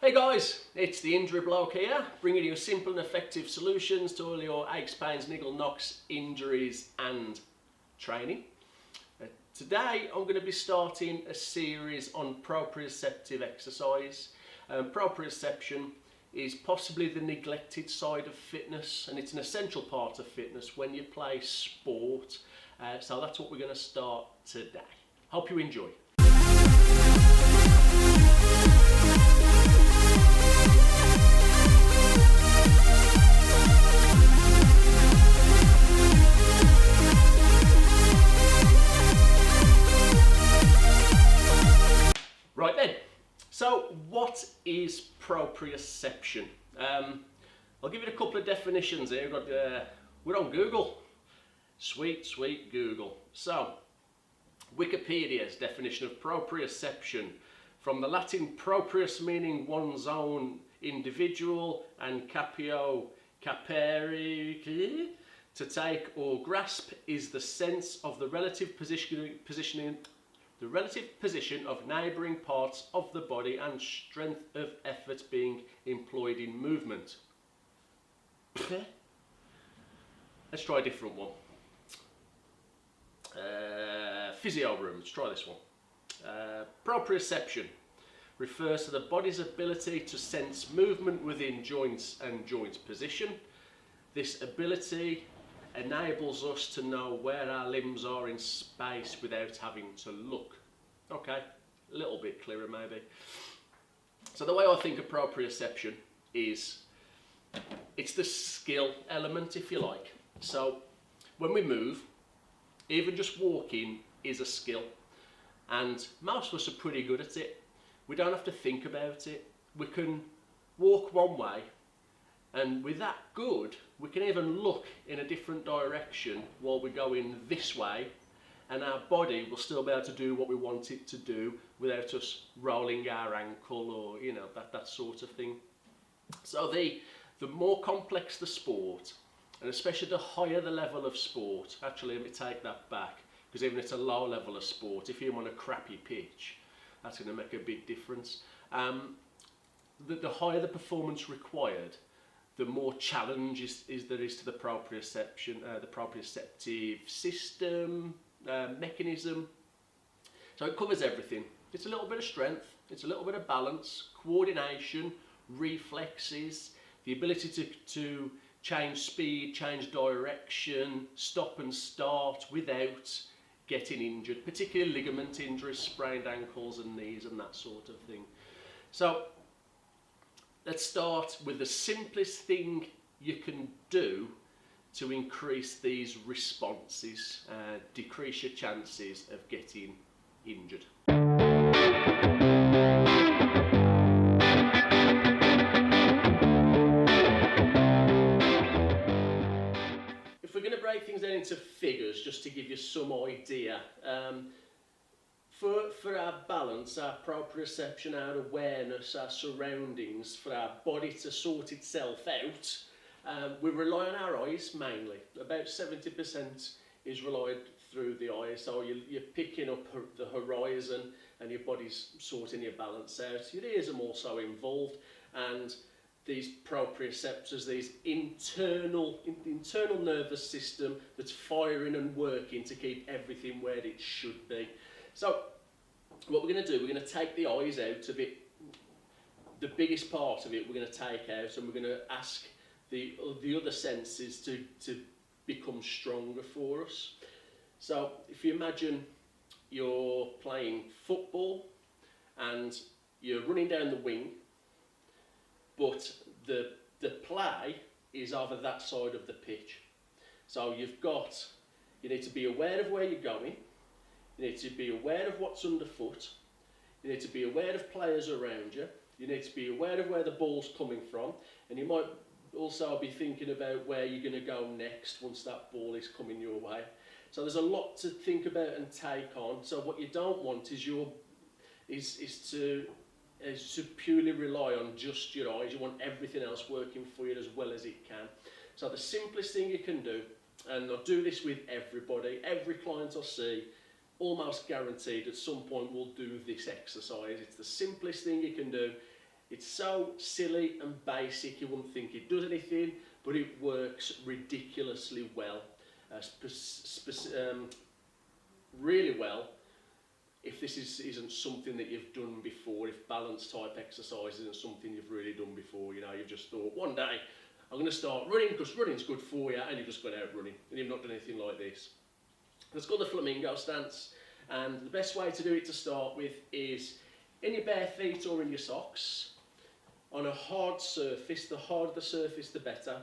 Hey guys, it's the Injury Bloke here, bringing you simple and effective solutions to all your aches, pains, niggle, knocks, injuries and training. Today I'm going to be starting a series on proprioceptive exercise. Proprioception is possibly the neglected side of fitness, and it's an essential part of fitness when you play sport. So that's what we're going to start today. Hope you enjoy. Right then, so what is proprioception? I'll give you a couple of definitions here. We're on Google. Sweet Google. So, Wikipedia's definition of proprioception, from the Latin proprius meaning one's own individual, and capio, capere, to take or grasp, is the sense of the relative position of neighbouring parts of the body and strength of effort being employed in movement. Let's try a different one. Physio room, let's try this one. Proprioception refers to the body's ability to sense movement within joints and joint position. This ability enables us to know where our limbs are in space without having to look. Okay, a little bit clearer maybe. So the way I think of proprioception is, it's the skill element, if you like. So when we move, even just walking is a skill, and most of us are pretty good at it. We don't have to think about it. We can walk one way, and with that good, we can even look in a different direction while we're going this way, and our body will still be able to do what we want it to do without us rolling our ankle or, you know, that sort of thing. So the more complex the sport, and especially the higher the level of sport, actually let me take that back, because even at a low level of sport, if you're on a crappy pitch, that's going to make a big difference. The higher the performance required, the more challenge there is to the proprioception, the proprioceptive system, mechanism. So it covers everything. It's a little bit of strength, it's a little bit of balance, coordination, reflexes, the ability to change speed, change direction, stop and start without getting injured, particularly ligament injuries, sprained ankles and knees and that sort of thing. So let's start with the simplest thing you can do to increase these responses, decrease your chances of getting injured. If we're going to break things down into figures, just to give you some idea, for our balance, our proprioception, our awareness, our surroundings, for our body to sort itself out, we rely on our eyes mainly. About 70% is relied through the eyes, so you're picking up the horizon and your body's sorting your balance out. Your ears are also involved, and these proprioceptors, these internal nervous system that's firing and working to keep everything where it should be. So what we're going to do, we're going to take the eyes out of it. The biggest part of it we're going to take out, and we're going to ask the other senses to become stronger for us. So if you imagine you're playing football and you're running down the wing, but the play is over that side of the pitch. So you need to be aware of where you're going, you need to be aware of what's underfoot, you need to be aware of players around you, you need to be aware of where the ball's coming from, and you might also be thinking about where you're going to go next once that ball is coming your way. So there's a lot to think about and take on. So what you don't want is to purely rely on just your eyes. You want everything else working for you as well as it can. So the simplest thing you can do, and I'll do this with everybody, every client I see, almost guaranteed at some point will do this exercise. It's the simplest thing you can do. It's so silly and basic you wouldn't think it does anything, but it works ridiculously well, really well. If this isn't something that you've done before, if balance type exercise isn't something you've really done before, you know, you've just thought one day I'm going to start running because running's good for you, and you've just gone out running and you've not done anything like this. It's called the flamingo stance, and the best way to do it to start with is in your bare feet or in your socks on a hard surface. The harder the surface, the better.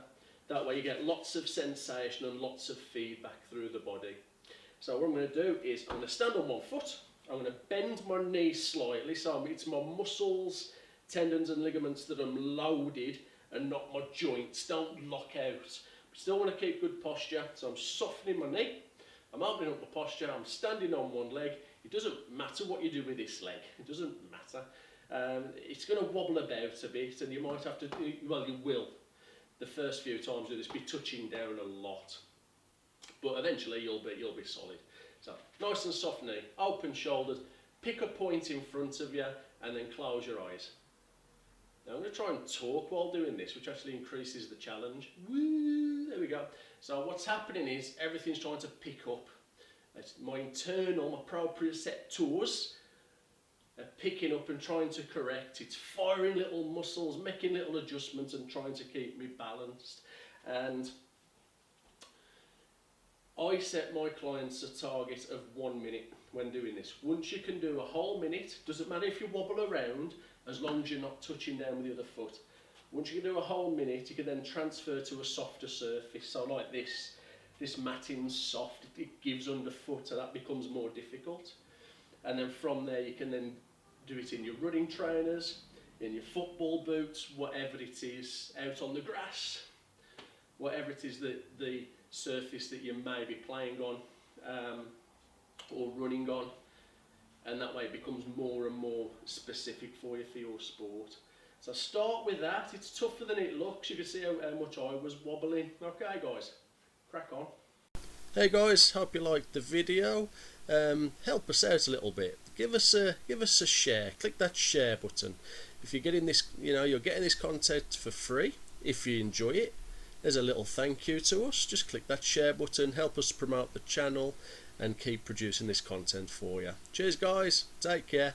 That way you get lots of sensation and lots of feedback through the body. So what I'm going to do is I'm going to stand on one foot. I'm going to bend my knees slightly, so it's my muscles, tendons and ligaments that I'm loaded and not my joints. Don't lock out. Still want to keep good posture, so I'm softening my knee. I'm opening up my posture, I'm standing on one leg. It doesn't matter what you do with this leg, it doesn't matter. It's going to wobble about a bit, and you might have to do, well, you will, the first few times you do this, be touching down a lot. But eventually you'll be solid. So nice and soft knee, open shoulders, pick a point in front of you, and then close your eyes. Now I'm going to try and talk while doing this, which actually increases the challenge. Woo, there we go. So what's happening is everything's trying to pick up. It's my internal, my proprioceptors are picking up and trying to correct. It's firing little muscles, making little adjustments and trying to keep me balanced. And I set my clients a target of 1 minute when doing this. Once you can do a whole minute, doesn't matter if you wobble around, as long as you're not touching down with the other foot. Once you can do a whole minute, you can then transfer to a softer surface. So like this matting's soft, it gives underfoot, so that becomes more difficult. And then from there, you can then do it in your running trainers, in your football boots, whatever it is, out on the grass, whatever it is that the surface that you may be playing on or running on, and that way it becomes more and more specific for you for your sport. So start with that. It's tougher than it looks. You can see how much I was wobbling. Okay guys, crack on. Hey guys, hope you liked the video. Help us out a little bit. Give us a share. Click that share button. If you're getting this, you're getting this content for free. If you enjoy it, there's a little thank you to us. Just click that share button, help us promote the channel and keep producing this content for you. Cheers guys, take care.